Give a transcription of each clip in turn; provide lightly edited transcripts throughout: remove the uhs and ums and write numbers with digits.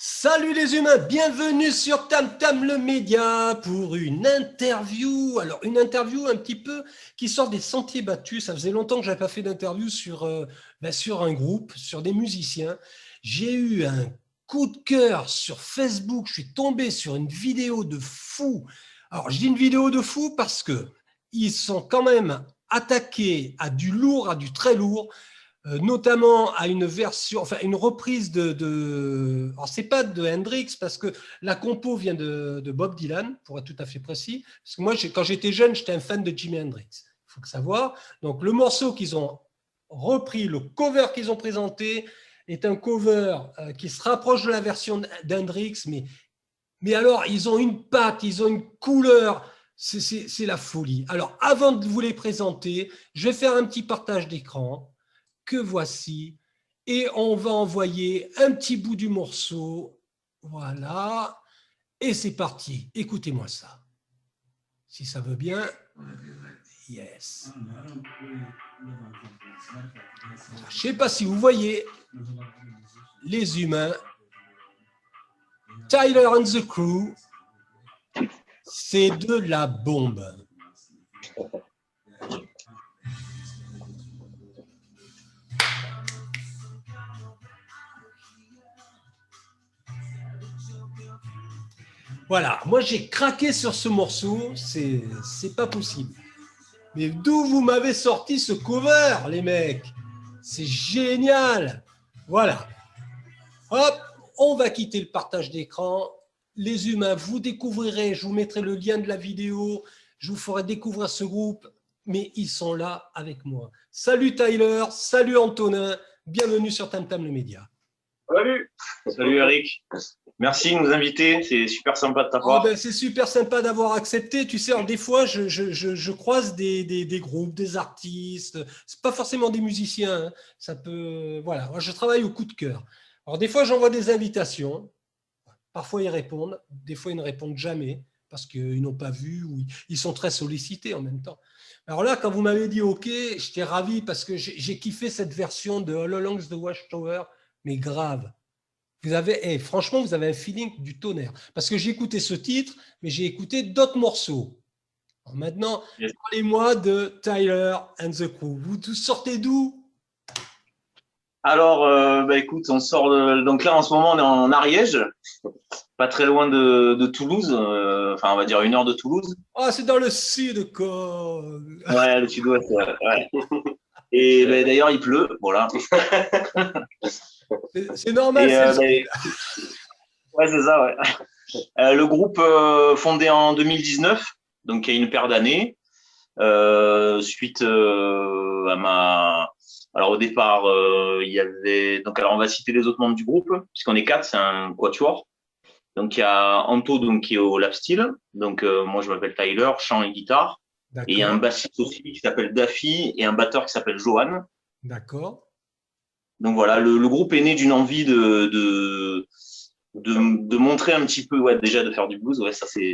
Salut les humains, bienvenue sur Tam Tam le Média pour une interview. Alors une interview un petit peu qui sort des sentiers battus. Ça faisait longtemps que je n'avais pas fait d'interview sur un groupe, sur des musiciens. J'ai eu un coup de cœur sur Facebook. Je suis tombé sur une vidéo de fou. Alors je dis une vidéo de fou parce que ils sont quand même attaqués à du lourd, à du très lourd. Notamment à une version, enfin une reprise alors c'est pas de Hendrix parce que la compo vient de Bob Dylan, pour être tout à fait précis. Parce que moi, quand j'étais jeune, j'étais un fan de Jimi Hendrix. Il faut que savoir. Donc le morceau qu'ils ont repris, le cover qu'ils ont présenté, est un cover qui se rapproche de la version d'Hendrix, mais alors ils ont une patte, ils ont une couleur. C'est la folie. Alors, avant de vous les présenter, je vais faire un petit partage d'écran que voici, et on va envoyer un petit bout du morceau. Voilà, et c'est parti. Écoutez-moi ça. Si ça veut bien. Yes. Je ne sais pas si vous voyez les humains. Tyler and the Crew, c'est de la bombe. Voilà, moi j'ai craqué sur ce morceau, c'est pas possible. Mais d'où vous m'avez sorti ce cover, les mecs? C'est génial. Voilà. Hop, on va quitter le partage d'écran. Les humains, vous découvrirez, je vous mettrai le lien de la vidéo, je vous ferai découvrir ce groupe, mais ils sont là avec moi. Salut Tyler, salut Antonin, bienvenue sur Tam Tam le Média. Salut. Salut Eric. Merci de nous inviter, c'est super sympa de t'avoir. Ben, c'est super sympa d'avoir accepté. Tu sais, alors, des fois, je croise des groupes, des artistes. C'est pas forcément des musiciens. Hein. Ça peut, voilà. Moi, je travaille au coup de cœur. Alors, des fois, j'envoie des invitations. Parfois, ils répondent. Des fois, ils ne répondent jamais parce qu'ils n'ont pas vu ou ils sont très sollicités en même temps. Alors là, quand vous m'avez dit OK, j'étais ravi parce que j'ai kiffé cette version de All Along the Watchtower, mais grave. Vous avez, franchement, vous avez un feeling du tonnerre. Parce que j'ai écouté ce titre, mais j'ai écouté d'autres morceaux. Alors maintenant, Yes. parlez-moi de Tyler and the Crew. Vous tous sortez d'où? Alors, écoute, on sort donc là en ce moment on est en Ariège, pas très loin de Toulouse, enfin on va dire 1 heure de Toulouse. Ah, c'est dans le sud, quoi. Ouais, le sud-ouest. Ouais. Et d'ailleurs il pleut, voilà. C'est normal. Et, ouais, c'est ça, ouais. Le groupe fondé en 2019, donc il y a une paire d'années, suite à ma. Alors au départ, il y avait donc alors on va citer les autres membres du groupe puisqu'on est 4, c'est un quatuor. Donc il y a Anto donc qui est au lap steel, donc moi je m'appelle Tyler, chant et guitare. Et il y a un bassiste aussi qui s'appelle Daffy et un batteur qui s'appelle Johan. D'accord. Donc voilà, le groupe est né d'une envie de montrer un petit peu, ouais, déjà de faire du blues, ouais, ça c'est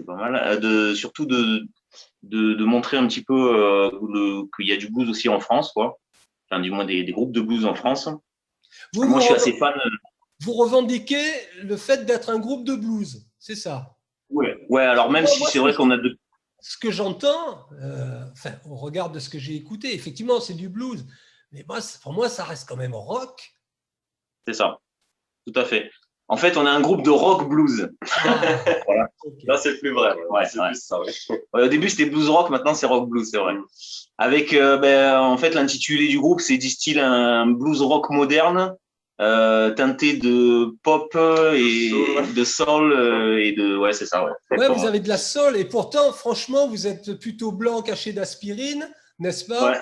pas mal. Surtout de montrer un petit peu qu'il y a du blues aussi en France, quoi. Enfin, du moins des groupes de blues en France. Moi, je suis assez fan. Vous revendiquez le fait d'être un groupe de blues, c'est ça? Ouais, alors même si c'est vrai qu'on a de. Ce que j'entends, au regard de ce que j'ai écouté, effectivement, c'est du blues. Mais moi, pour moi, ça reste quand même rock. C'est ça, tout à fait. En fait, on a un groupe de rock blues. Voilà. Okay. Là, c'est plus vrai. Ouais, c'est plus ça, ouais. Au début, c'était blues rock, maintenant, c'est rock blues, c'est vrai. Avec, en fait, l'intitulé du groupe, c'est distille un blues rock moderne, teinté de pop et de soul et de. Ouais, c'est ça, ouais. Ouais, vous avez de la soul et pourtant, franchement, vous êtes plutôt blanc caché d'aspirine, n'est-ce pas? Ouais.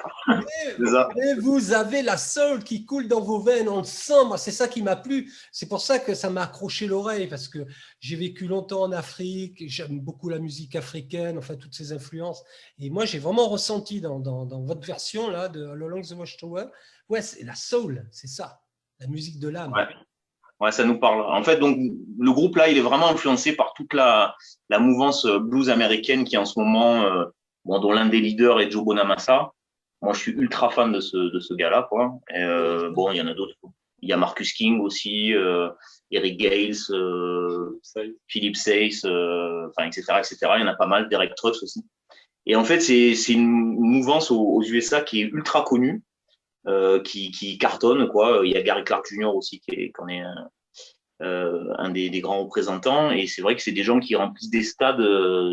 Mais vous avez la soul qui coule dans vos veines, on le sent. Moi, c'est ça qui m'a plu. C'est pour ça que ça m'a accroché l'oreille parce que j'ai vécu longtemps en Afrique, j'aime beaucoup la musique africaine, enfin toutes ces influences. Et moi, j'ai vraiment ressenti dans votre version là de All Along the Watchtower, ouais, c'est la soul, c'est ça, la musique de l'âme. Ouais, ça nous parle. En fait, donc le groupe là, il est vraiment influencé par toute la mouvance blues américaine qui en ce moment, dont l'un des leaders est Joe Bonamassa. Moi, je suis ultra fan de ce gars-là, quoi. Et, bon, il y en a d'autres. il y a Marcus King aussi, Eric Gales, Philip Sayce, etc., etc. Il y en a pas mal, Derek Trucks aussi. Et en fait, c'est une mouvance aux USA qui est ultra connue, qui cartonne, quoi. Il y a Gary Clark Jr. aussi qui en est un des grands représentants. Et c'est vrai que c'est des gens qui remplissent des stades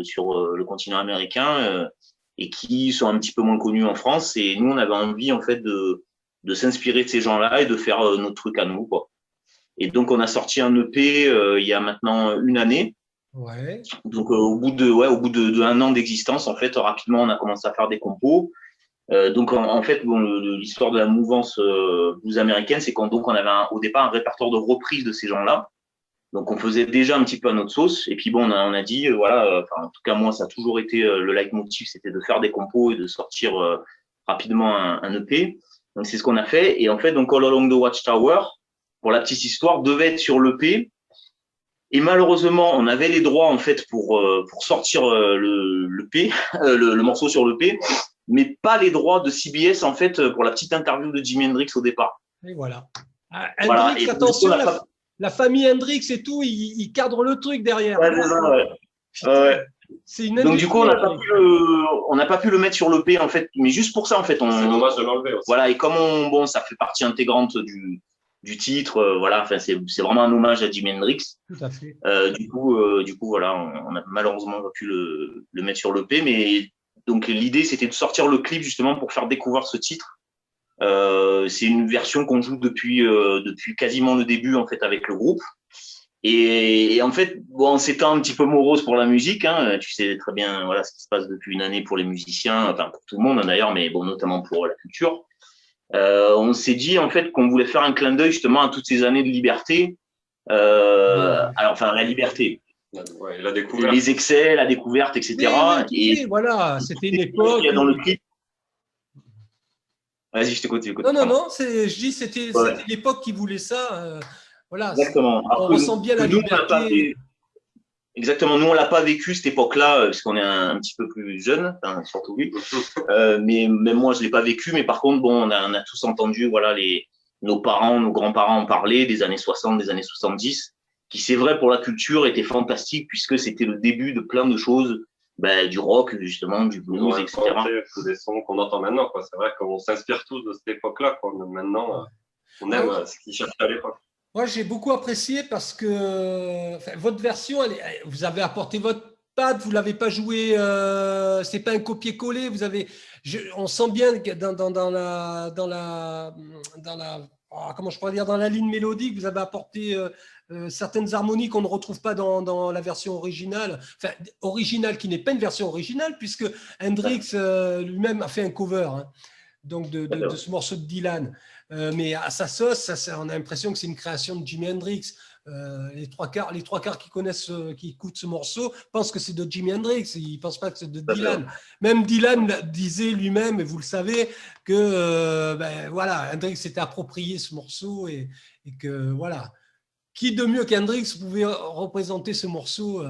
sur le continent américain et qui sont un petit peu moins connus en France. Et nous, on avait envie en fait de s'inspirer de ces gens-là et de faire notre truc à nous, quoi. Et donc, on a sorti un EP il y a maintenant une année. Ouais. Donc, au bout de un an d'existence, en fait, rapidement, on a commencé à faire des compos. Donc, en fait, bon, l'histoire de la mouvance blues américaine, c'est qu'on avait au départ un répertoire de reprises de ces gens-là. Donc, on faisait déjà un petit peu à notre sauce. Et puis, bon, on a dit, voilà, en tout cas, moi, ça a toujours été le leitmotiv, c'était de faire des compos et de sortir rapidement un EP. Donc, c'est ce qu'on a fait. Et en fait, donc, All Along the Watchtower, pour la petite histoire, devait être sur l'EP. Et malheureusement, on avait les droits en fait pour sortir le morceau sur l'EP, mais pas les droits de CBS en fait pour la petite interview de Jimi Hendrix au départ. Et voilà. Hendrix, et attention, la famille Hendrix et tout, ils cadrent le truc derrière. Ouais, c'est ça, ouais. Putain, ouais. C'est une donc du coup, on n'a pas pu le mettre sur l'EP en fait, mais juste pour ça en fait. C'est dommage de l'enlever aussi. Voilà, et comme ça fait partie intégrante du titre, voilà, enfin c'est vraiment un hommage à Jimi Hendrix. Tout à fait. Du coup, voilà, on a malheureusement pas pu le mettre sur l'EP, mais donc l'idée c'était de sortir le clip justement pour faire découvrir ce titre. C'est une version qu'on joue depuis quasiment le début en fait avec le groupe. Et en fait, bon, c'est un petit peu morose pour la musique, hein. Tu sais très bien, voilà, ce qui se passe depuis une année pour les musiciens, enfin pour tout le monde d'ailleurs, mais bon, notamment pour la culture. On s'est dit en fait qu'on voulait faire un clin d'œil justement à toutes ces années de liberté. Alors, enfin, la liberté. Ouais, la découverte. Les excès, la découverte, etc. Et voilà, c'était une époque. Dans le clip. Vas-y, je t'écoute. Non, je dis c'était l'époque qui voulait ça. Voilà. Exactement. On ressent bien la liberté. Exactement. Nous, on l'a pas vécu cette époque-là, parce qu'on est un petit peu plus jeune, hein, surtout lui. Mais même moi, je l'ai pas vécu. Mais par contre, bon, on a tous entendu, voilà, nos parents, nos grands-parents en parler des années 60, des années 70, qui, c'est vrai, pour la culture, était fantastique, puisque c'était le début de plein de choses, du rock, justement, du blues, etc. Tous des sons qu'on entend maintenant, quoi. C'est vrai qu'on s'inspire tous de cette époque-là, quoi. Mais maintenant, on aime ce qu'ils cherchaient à l'époque. Moi, j'ai beaucoup apprécié parce que votre version, vous avez apporté votre patte, vous l'avez pas joué, c'est pas un copier-coller. On sent bien que dans la comment je pourrais dire, dans la ligne mélodique, vous avez apporté certaines harmonies qu'on ne retrouve pas dans la version originale. Enfin, originale qui n'est pas une version originale puisque Hendrix lui-même a fait un cover. Hein, donc de ce morceau de Dylan. Mais à sa sauce, on a l'impression que c'est une création de Jimi Hendrix. Les trois quarts qui écoutent ce morceau pensent que c'est de Jimi Hendrix. Ils ne pensent pas que c'est de Dylan. Même Dylan disait lui-même, et vous le savez, que voilà, Hendrix s'était approprié ce morceau et que voilà, qui de mieux qu'Hendrix pouvait représenter ce morceau.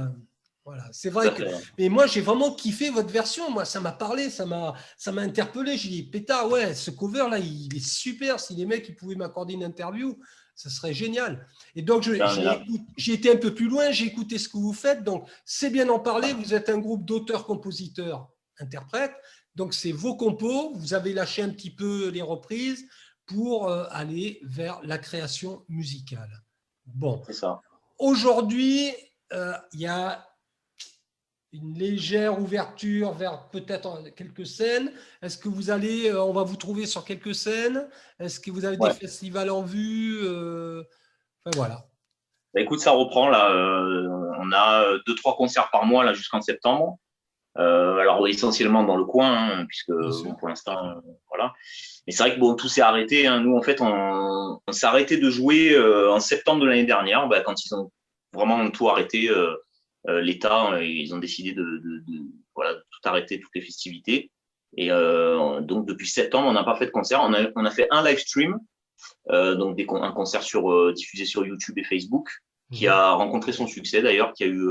Voilà, c'est vrai que. Mais moi, j'ai vraiment kiffé votre version. Moi, ça m'a parlé, ça m'a interpellé. J'ai dit, pétard, ouais, ce cover-là, il est super. Si les mecs ils pouvaient m'accorder une interview, ça serait génial. Et donc, j'ai été un peu plus loin, j'ai écouté ce que vous faites. Donc, c'est bien d'en parler. Vous êtes un groupe d'auteurs, compositeurs, interprètes. Donc, c'est vos compos. Vous avez lâché un petit peu les reprises pour aller vers la création musicale. Bon. C'est ça. Aujourd'hui, il y a une légère ouverture vers peut-être quelques scènes. Est-ce que vous on va vous trouver sur quelques scènes? Est-ce que vous avez des festivals en vue? Enfin, voilà. Écoute, ça reprend là. On a 2-3 concerts par mois là jusqu'en septembre. Alors essentiellement dans le coin, hein, puisque pour l'instant, voilà. Mais c'est vrai que tout s'est arrêté. Hein. Nous, en fait, on s'est arrêté de jouer en septembre de l'année dernière, quand ils ont vraiment tout arrêté. L'État, ils ont décidé de tout arrêter, toutes les festivités. Et donc depuis septembre, on n'a pas fait de concert. On a fait un live stream, donc un concert diffusé sur YouTube et Facebook, qui a rencontré son succès d'ailleurs, qui a eu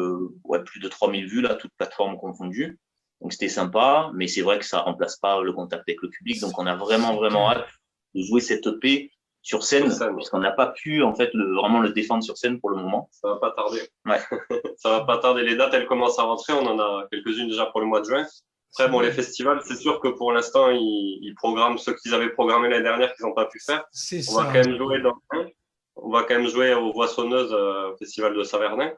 plus de 3000 vues là, toutes plateformes confondues. Donc c'était sympa, mais c'est vrai que ça remplace pas le contact avec le public. Donc on a vraiment hâte de jouer cette EP sur scène, puisqu'on n'a pas pu en fait vraiment le défendre sur scène pour le moment. Ça va pas tarder. Ouais. Ça va pas tarder. Les dates, elles commencent à rentrer. On en a quelques-unes déjà pour le mois de juin. Après, bon, les festivals, c'est sûr que pour l'instant, ils programment ceux qu'ils avaient programmé l'année dernière qu'ils n'ont pas pu faire. On va quand même jouer aux Voissonneuses, au festival de Savernin.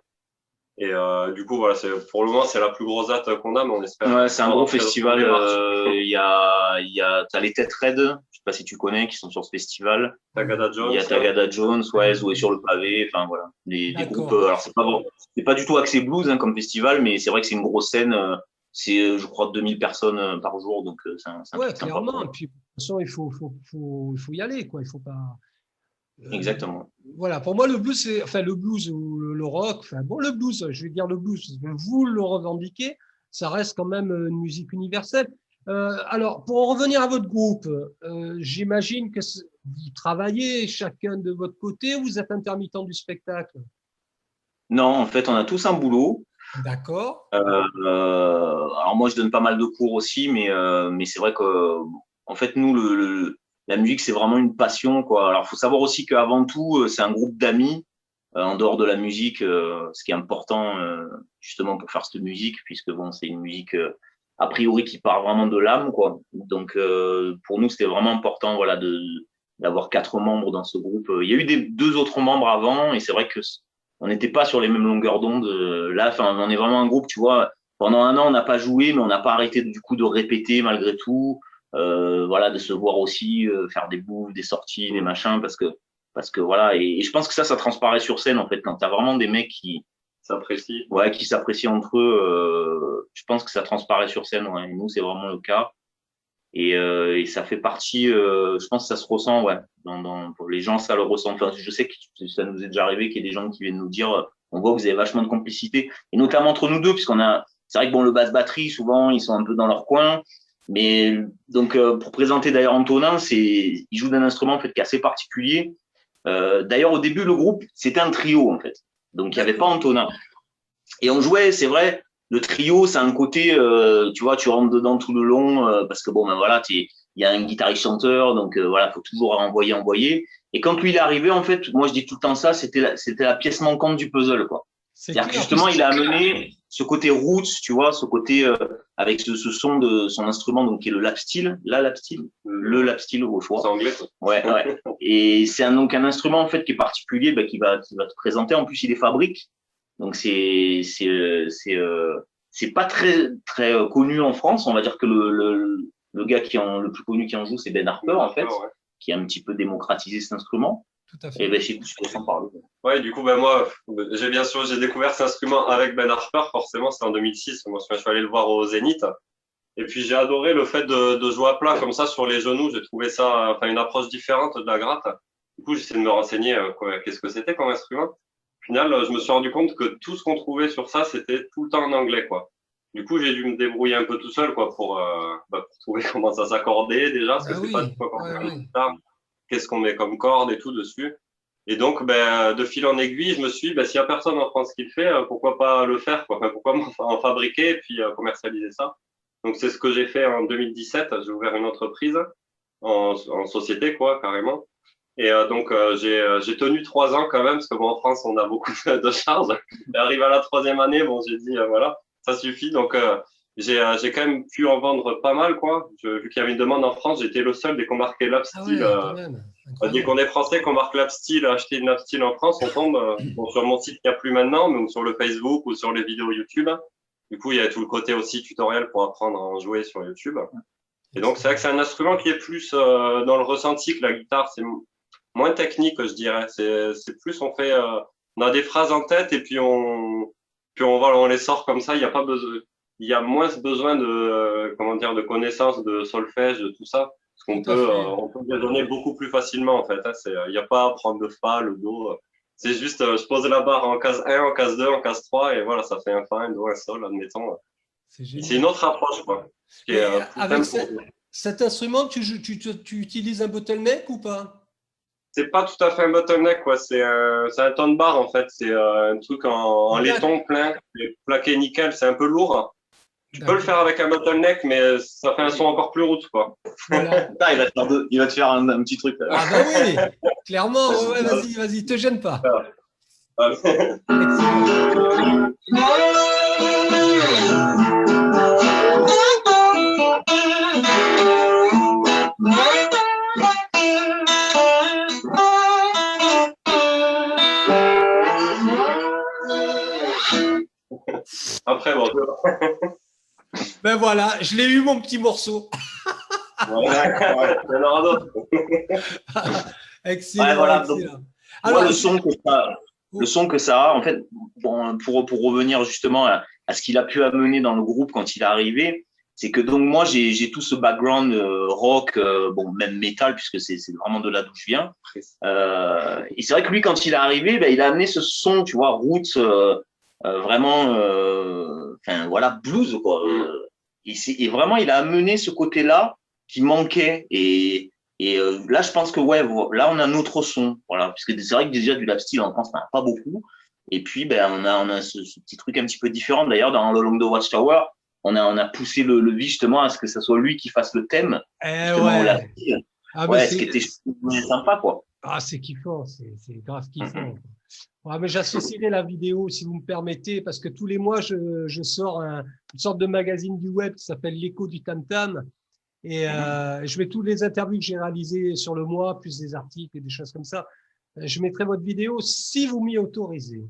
Et du coup, voilà, pour le moment, c'est la plus grosse date qu'on a, mais on espère. Ouais, c'est un gros festival. T'as les Têtes Raides, je sais pas si tu connais, qui sont sur ce festival. Tagada Jones. Il y a Tagada Jones, ouais, jouer sur le pavé. Enfin voilà, des groupes. Alors c'est pas du tout axé blues comme festival, mais c'est vrai que c'est une grosse scène. C'est, je crois, 2000 personnes par jour, donc c'est un truc clairement. sympa. Et puis de toute façon, il faut y aller, quoi. Il faut pas. Exactement. Voilà, pour moi, le blues, le blues ou le rock, le blues, je vais dire le blues, vous le revendiquez, ça reste quand même une musique universelle. Alors, pour en revenir à votre groupe, j'imagine que vous travaillez chacun de votre côté, ou vous êtes intermittent du spectacle? Non, en fait, on a tous un boulot. D'accord. Alors moi, je donne pas mal de cours aussi, mais c'est vrai que, en fait, nous, la musique, c'est vraiment une passion, quoi. Alors, faut savoir aussi qu'avant tout, c'est un groupe d'amis, en dehors de la musique, ce qui est important, justement, pour faire cette musique, puisque bon, c'est une musique, a priori, qui part vraiment de l'âme, quoi. Donc, pour nous, c'était vraiment important, voilà, d'avoir 4 membres dans ce groupe. Il y a eu 2 autres membres avant, et c'est vrai que on n'était pas sur les mêmes longueurs d'onde. Là, enfin, on est vraiment un groupe, tu vois. Pendant un an, on n'a pas joué, mais on n'a pas arrêté, du coup, de répéter malgré tout. Voilà, de se voir aussi, faire des bouffes, des sorties, des machins, parce que voilà, et je pense que ça transparaît sur scène, en fait, quand t'as vraiment des mecs qui s'apprécient entre eux, je pense que ça transparaît sur scène, ouais. Et nous, c'est vraiment le cas. Et ça fait partie, je pense que ça se ressent, ouais. Pour les gens, ça le ressent. Enfin, je sais que ça nous est déjà arrivé qu'il y ait des gens qui viennent nous dire, on voit que vous avez vachement de complicité, et notamment entre nous deux, c'est vrai que bon, le basse-batterie, souvent, ils sont un peu dans leur coin. Mais donc, pour présenter d'ailleurs Antonin, il joue d'un instrument en fait qui est assez particulier. D'ailleurs, au début, le groupe, c'était un trio en fait. Donc, il n'y avait pas Antonin. Et on jouait, c'est vrai, le trio, c'est un côté, tu vois, tu rentres dedans tout le long, parce que bon, ben voilà, il y a un guitariste chanteur, donc voilà, faut toujours envoyer. Et quand lui il est arrivé, en fait, moi je dis tout le temps ça, c'était la pièce manquante du puzzle, quoi. C'est-à-dire que justement, il a amené ce côté roots, tu vois, ce côté avec ce son de son instrument, donc qui est le lap steel, le lap steel au choix. C'est anglais, quoi. Ouais. Et c'est donc un instrument en fait qui est particulier, qui va te présenter. En plus, il est fabrique, donc c'est pas très très connu en France. On va dire que le gars le plus connu qui en joue, c'est Ben Harper en fait, qui a un petit peu démocratisé cet instrument. Tout à fait. Et ben je peux en parler. Ouais, du coup, moi, j'ai découvert cet instrument avec Ben Harper, forcément, c'était en 2006. Moi, je suis allé le voir au Zénith. Et puis, j'ai adoré le fait de jouer à plat comme ça sur les genoux. J'ai trouvé ça, une approche différente de la gratte. Du coup, j'essaie de me renseigner, qu'est-ce que c'était comme instrument. Au final, je me suis rendu compte que tout ce qu'on trouvait sur ça, c'était tout le temps en anglais, quoi. Du coup, j'ai dû me débrouiller un peu tout seul, quoi, pour trouver comment ça s'accordait déjà, parce que c'est pas du tout accorder une guitare. Qu'est-ce qu'on met comme corde et tout dessus. Et donc, de fil en aiguille, je me suis dit, s'il y a personne en France qui le fait, pourquoi pas le faire, quoi. Enfin, pourquoi en fabriquer et puis commercialiser ça. Donc, c'est ce que j'ai fait en 2017. J'ai ouvert une entreprise en société, quoi, carrément. Et donc, j'ai tenu 3 ans quand même, parce que bon, en France, on a beaucoup de charges. Et arrivé à la 3e année, bon, j'ai dit, voilà, ça suffit. Donc, j'ai quand même pu en vendre pas mal, quoi. Vu qu'il y avait une demande en France, j'étais le seul dès qu'on marquait lap steel. Dès qu'on est français, qu'on marque lap steel, acheter une lap steel en France, on tombe sur mon site qu'il n'y a plus maintenant, mais sur le Facebook ou sur les vidéos YouTube. Du coup, il y a tout le côté aussi tutoriel pour apprendre à en jouer sur YouTube. Et donc, c'est vrai que c'est un instrument qui est plus dans le ressenti que la guitare. C'est moins technique, je dirais. C'est plus, on a des phrases en tête et puis on les sort comme ça. Il y a moins besoin de connaissances de solfège, de tout ça. Parce qu'on on peut raisonner beaucoup plus facilement, en fait. Il n'y a pas à prendre de fa, le do. C'est juste, je pose la barre en case 1, en case 2, en case 3, et voilà, ça fait un fa, un do, un sol, admettons. C'est une autre approche, quoi. Avec cet instrument, tu utilises un bottleneck ou pas? C'est pas tout à fait un bottleneck, quoi. C'est un tone bar, en fait. C'est un truc en laiton plein, plaqué nickel. C'est un peu lourd. Tu peux le faire avec un bottleneck, mais ça fait un son encore plus route, quoi. Voilà. Il va te faire un petit truc. Ah bah oui. Clairement, ouais, vas-y, te gêne pas. Ouais. Excellent. Après, bon, Ben voilà, je l'ai eu mon petit morceau. ouais, il y en aura d'autres. Excellent, Ouais, voilà, excellent. Moi, Alors, le son que ça a, en fait, bon, pour revenir justement à ce qu'il a pu amener dans le groupe quand il est arrivé, c'est que donc moi, j'ai tout ce background rock, bon, même métal, puisque c'est vraiment de là d'où je viens. Et c'est vrai que lui, quand il est arrivé, ben, il a amené ce son, tu vois, roots, vraiment, enfin, voilà, blues, quoi. Et vraiment, il a amené ce côté-là qui manquait. Et là, je pense que ouais, là, on a un autre son, voilà, puisque c'est vrai que déjà du lap steel en France, on n'a pas beaucoup. Et puis, ben, on a ce petit truc un petit peu différent. D'ailleurs, dans le Long the Watchtower, on a poussé le vie justement à ce que ce soit lui qui fasse le thème, justement au lap ouais. steel. Ah, Ouais, ce qui était sympa, quoi. c'est kiffant, c'est grave kiffant. Ouais, mais j'associerai la vidéo, si vous me permettez, parce que tous les mois, je sors une sorte de magazine du web qui s'appelle L'écho du Tam Tam. Et je mets toutes les interviews que j'ai réalisées sur le mois, plus des articles et des choses comme ça. Je mettrai votre vidéo si vous m'y autorisez.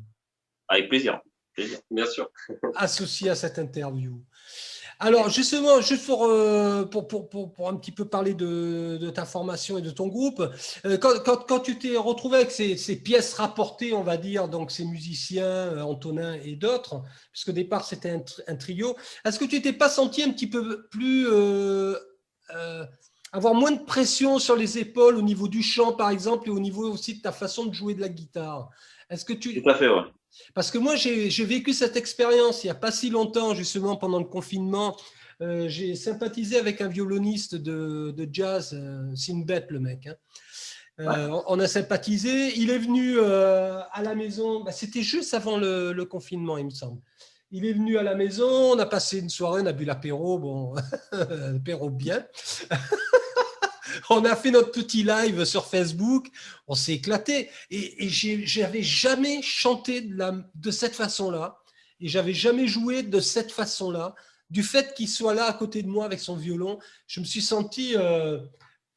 Avec plaisir. Bien sûr. Associé à cette interview. Alors, justement, juste pour un petit peu parler de ta formation et de ton groupe, quand tu t'es retrouvé avec ces pièces rapportées, on va dire, donc ces musiciens, Antonin et d'autres, puisqu'au départ, c'était un trio, est-ce que tu t'es pas senti un petit peu plus… avoir moins de pression sur les épaules au niveau du chant, par exemple, et au niveau aussi de ta façon de jouer de la guitare? Est-ce que tu… Tout à fait, ouais. Parce que moi, j'ai vécu cette expérience il n'y a pas si longtemps, justement, pendant le confinement. J'ai sympathisé avec un violoniste de jazz, Sinbet, le mec. Hein. On a sympathisé. Il est venu à la maison. Bah, c'était juste avant le confinement, il me semble. Il est venu à la maison. On a passé une soirée. On a bu l'apéro. Bon, l'apéro bien. On a fait notre petit live sur Facebook, on s'est éclaté et j'avais jamais chanté de cette façon-là et j'avais jamais joué de cette façon-là. Du fait qu'il soit là à côté de moi avec son violon, je me suis senti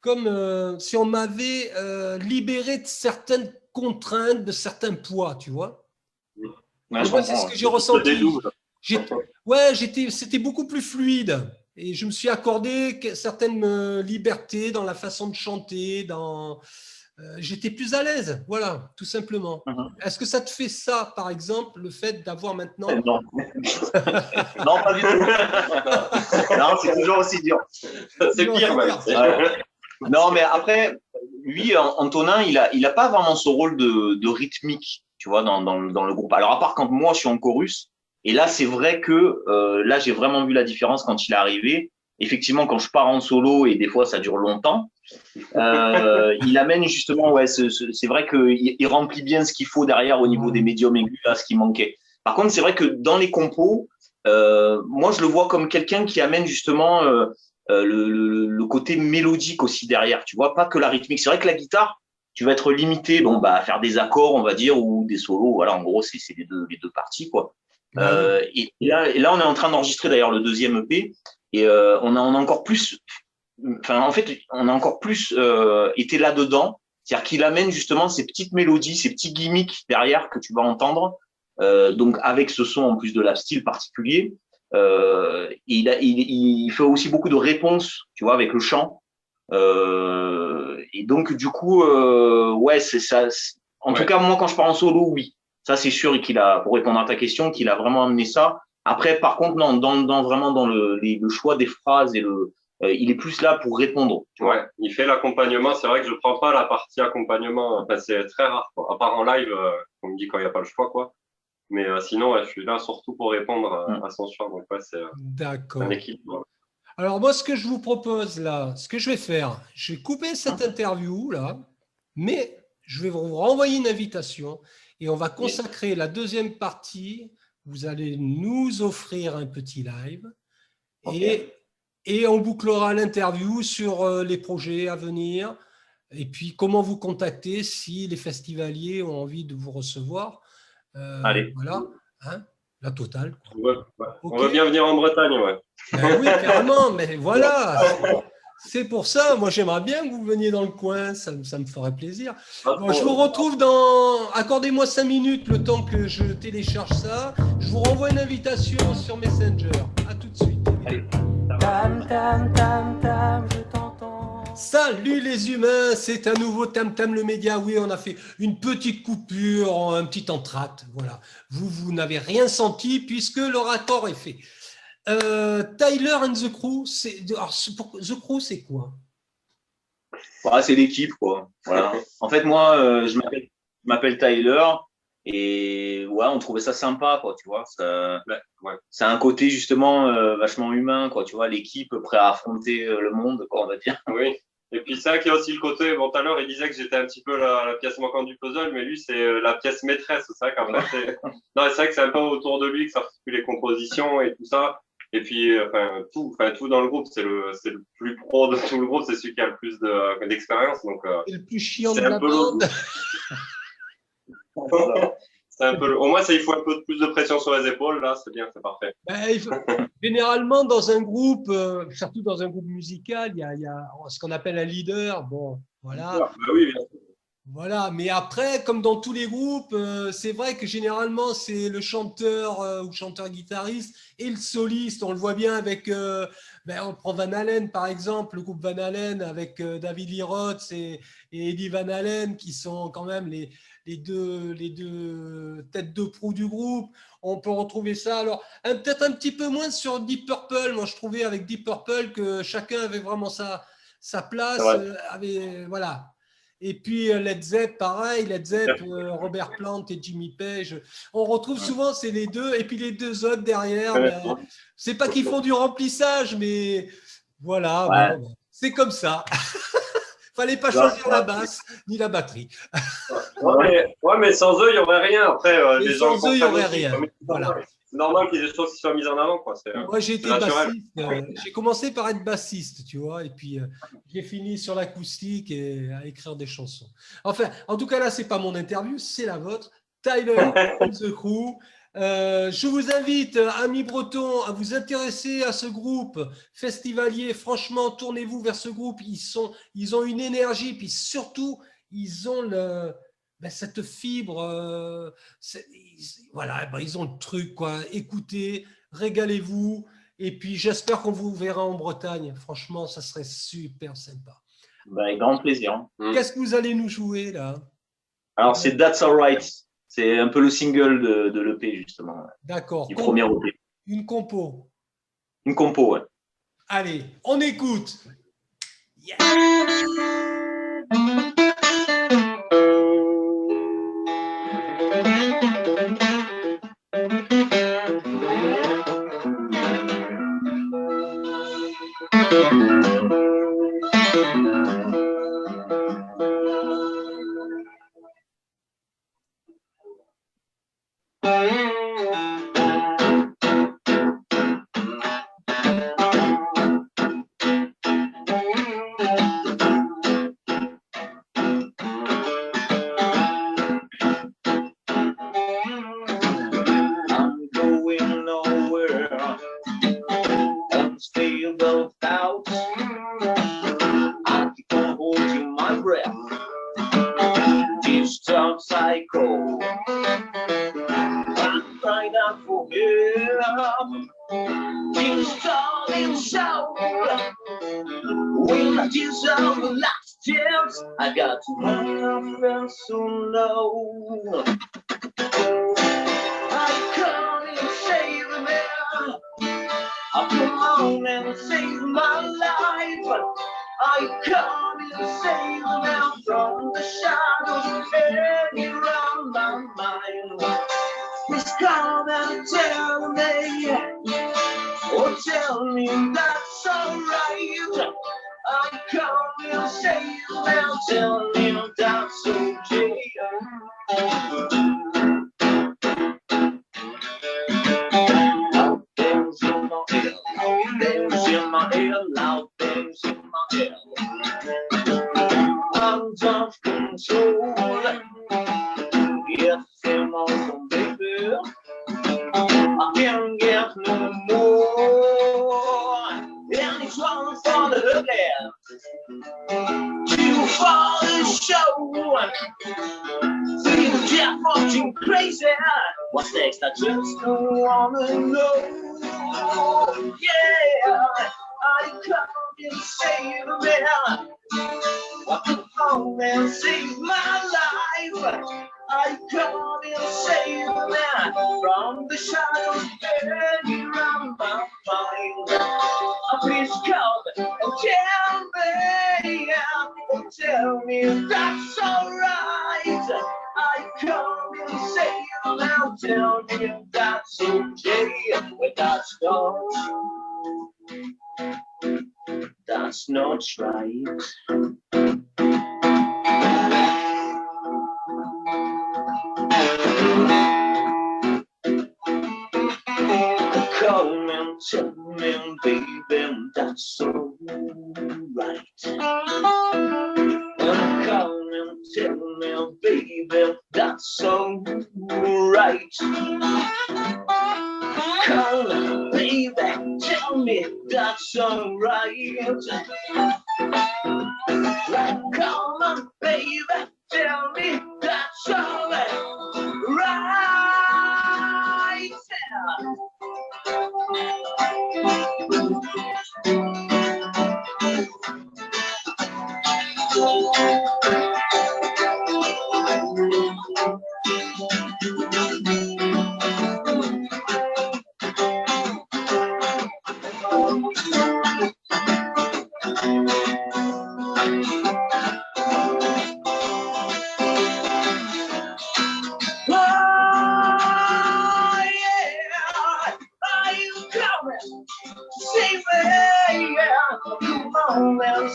comme si on m'avait libéré de certaines contraintes, de certains poids, tu vois. Ouais, Et moi, c'est ce que j'ai ressenti. Ouais, c'était beaucoup plus fluide. Et je me suis accordé certaines libertés dans la façon de chanter. J'étais plus à l'aise, voilà, tout simplement. Est-ce que ça te fait ça, par exemple, le fait d'avoir maintenant… Non. Non, pas du tout. Non, c'est toujours aussi dur. C'est pire, même. Non, mais après, lui, Antonin, il a pas vraiment ce rôle de rythmique, tu vois, dans le groupe. Alors, à part quand moi, je suis en chorus, et là, c'est vrai que là, j'ai vraiment vu la différence quand il est arrivé. Effectivement, quand je pars en solo, et des fois, ça dure longtemps, il amène justement, ouais, c'est vrai qu'il remplit bien ce qu'il faut derrière au niveau des médiums aigus, là, ce qui manquait. Par contre, c'est vrai que dans les compos, moi, je le vois comme quelqu'un qui amène justement le côté mélodique aussi derrière, tu vois, pas que la rythmique. C'est vrai que la guitare, tu vas être limité, bon, bah, à faire des accords, on va dire, ou des solos. Voilà, en gros, c'est les deux parties, quoi. Et là, on est en train d'enregistrer d'ailleurs le deuxième EP et on a encore plus, enfin en fait, on a encore plus été là-dedans, c'est-à-dire qu'il amène justement ces petites mélodies, ces petits gimmicks derrière que tu vas entendre, donc avec ce son en plus de la style particulier. Il fait aussi beaucoup de réponses, tu vois, avec le chant. Et donc du coup, ouais, c'est ça. En tout cas, moi, quand je pars en solo, oui. Ça, c'est sûr pour répondre à ta question, qu'il a vraiment amené ça. Après, par contre, non, vraiment dans le choix des phrases et il est plus là pour répondre. Tu vois. Ouais, il fait l'accompagnement. C'est vrai que je prends pas la partie accompagnement. Enfin, c'est très rare, quoi. À part en live, on me dit quand il n'y a pas le choix, quoi. Mais sinon, ouais, je suis là surtout pour répondre à son choix. Donc, ouais, c'est un équilibre. Alors, moi, ce que je vous propose là, ce que je vais faire, je vais couper cette interview là, mais je vais vous renvoyer une invitation. Et on va consacrer la deuxième partie. Vous allez nous offrir un petit live. Okay. Et on bouclera l'interview sur les projets à venir. Et puis, comment vous contacter si les festivaliers ont envie de vous recevoir. Allez. Voilà, hein, la totale. On veut bien venir en Bretagne, ouais. Ben oui, carrément, mais voilà. C'est pour ça, moi j'aimerais bien que vous veniez dans le coin, ça me ferait plaisir. Bon, je vous retrouve dans... Accordez-moi 5 minutes le temps que je télécharge ça. Je vous renvoie une invitation sur Messenger. À tout de suite. Allez. Tam tam tam tam, je t'entends. Salut les humains, c'est un nouveau Tam Tam le média. Oui, on a fait une petite coupure, un petit entracte. Voilà. Vous n'avez rien senti puisque le raccord est fait. Tyler and the Crew, The Crew, c'est quoi? C'est l'équipe, quoi. Voilà. En fait, moi, je m'appelle Tyler et ouais, on trouvait ça sympa, quoi, tu vois. C'est un côté justement vachement humain, quoi, tu vois, l'équipe prête à affronter le monde, quoi, on va dire. Oui. Et puis ça qui a aussi le côté, bon, tout à l'heure, il disait que j'étais un petit peu la pièce manquante du puzzle, mais lui, c'est la pièce maîtresse. C'est ça qu'en fait, non, c'est vrai que c'est un peu autour de lui que s'articulent les compositions et tout ça. Et puis, tout dans le groupe, c'est le plus pro de tout le groupe, c'est celui qui a le plus d'expérience. Donc, c'est le plus chiant de c'est la un peu bande. c'est un peu au moins, ça, il faut un peu plus de pression sur les épaules. Là, c'est bien, c'est parfait. Généralement, dans un groupe, surtout dans un groupe musical, il y a ce qu'on appelle un leader. Bon, voilà. Bah oui, bien sûr. Voilà, mais après, comme dans tous les groupes, c'est vrai que généralement, c'est le chanteur ou chanteur-guitariste et le soliste. On le voit bien avec, on prend Van Halen par exemple, le groupe Van Halen avec David Lee Roth et Eddie Van Halen qui sont quand même les deux têtes de proue du groupe. On peut retrouver ça. Alors, peut-être un petit peu moins sur Deep Purple. Moi, je trouvais avec Deep Purple que chacun avait vraiment sa place. Voilà. Et puis Led Zepp, pareil, Led Zepp, Robert Plant et Jimmy Page. On retrouve souvent, c'est les deux, et puis les deux autres derrière. C'est pas qu'ils font du remplissage, mais voilà, bon, c'est comme ça. Fallait pas choisir la basse ni la batterie. mais sans eux, il n'y aurait rien. Après, les gens sans eux, il n'y aurait rien. Voilà. C'est normal qu'il y ait des choses qui soient mises en avant, quoi. Moi, j'ai été bassiste. J'ai commencé par être bassiste, tu vois, et puis j'ai fini sur l'acoustique et à écrire des chansons. Enfin, en tout cas, là, c'est pas mon interview, c'est la vôtre. Tyler and the Crew. Je vous invite, amis bretons, à vous intéresser à ce groupe festivalier. Franchement, tournez-vous vers ce groupe. Ils ont une énergie, puis surtout, ils ont cette fibre. Ils ont le truc, quoi. Écoutez, régalez-vous. Et puis, j'espère qu'on vous verra en Bretagne. Franchement, ça serait super sympa. Avec grand plaisir. Qu'est-ce que vous allez nous jouer, là? Alors, c'est That's Alright. C'est un peu le single de l'EP, justement. D'accord. Du premier EP. Une compo. Une compo, ouais. Allez, on écoute. Yeah. I got my friends so low. I can't save them. I come on and save my life. I can't save them from the shadows hanging around my mind. Please come and tell me, oh tell me that's alright. I can't save them, tell me that's okay. Loud things in my ear, loud things in my ear, loud things in my ear. I'm cold. Yes, I'm awesome, baby. I can't get no more. And it's wrong for the ugly to fall the show. Feel just fucking crazy. What's next? I just don't wanna know. Yeah, I come and save me. I come home and save my life. I come and save me from the shadows burning around my mind. Please come and tell me that's alright. I come and say now, tell me that's okay. Well, that's not right. Come and tell me, baby, that's alright. Come and tell me, baby, that's alright. Come, baby, tell me that's alright. Come on, baby, tell me that's alright.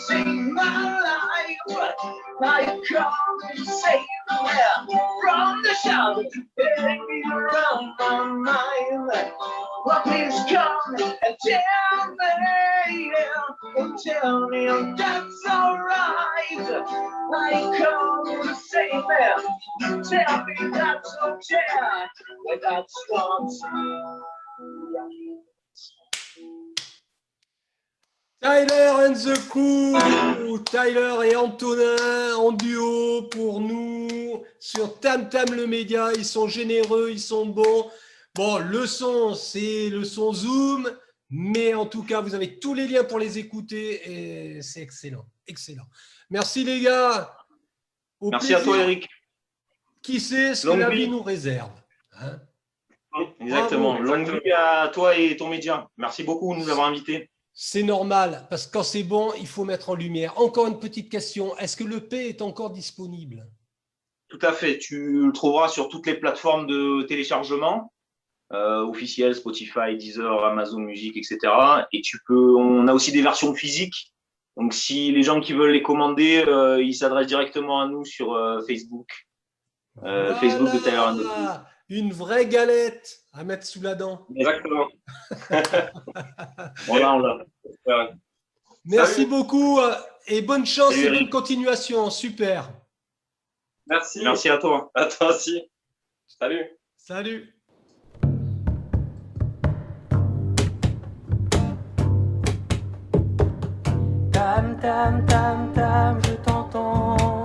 Save my life. I come and save me from the shadows hanging around my mind. Well, please come and tell me that's alright. I come and save me. Tell me that's okay. Well, that's what's right. Tyler and the Crew, Tyler et Antonin en duo pour nous sur Tam Tam le Média. Ils sont généreux, ils sont bons. Bon, le son, c'est le son Zoom, mais en tout cas, vous avez tous les liens pour les écouter et c'est excellent, excellent. Merci les gars. Au Merci plaisir. à toi, Eric. Qui sait ce Longue que la vie. vie nous réserve, hein? Exactement. Bravo. Longue vie à toi et ton média. Merci beaucoup de nous avoir invités. C'est normal, parce que quand c'est bon, il faut mettre en lumière. Encore une petite question, est-ce que l'EP est encore disponible? Tout à fait. Tu le trouveras sur toutes les plateformes de téléchargement officielles, Spotify, Deezer, Amazon Music, etc. Et on a aussi des versions physiques. Donc, si les gens qui veulent les commander, ils s'adressent directement à nous sur Facebook. Voilà, Facebook de Tyler and the Crew. une vraie galette à mettre sous la dent. Exactement. Voilà, on l'a. Ouais. Merci Salut. beaucoup et bonne chance Salut, et bonne Eric. continuation. Super. Merci. Merci à toi. À toi aussi. Salut. Salut. Tam tam tam tam, je t'entends.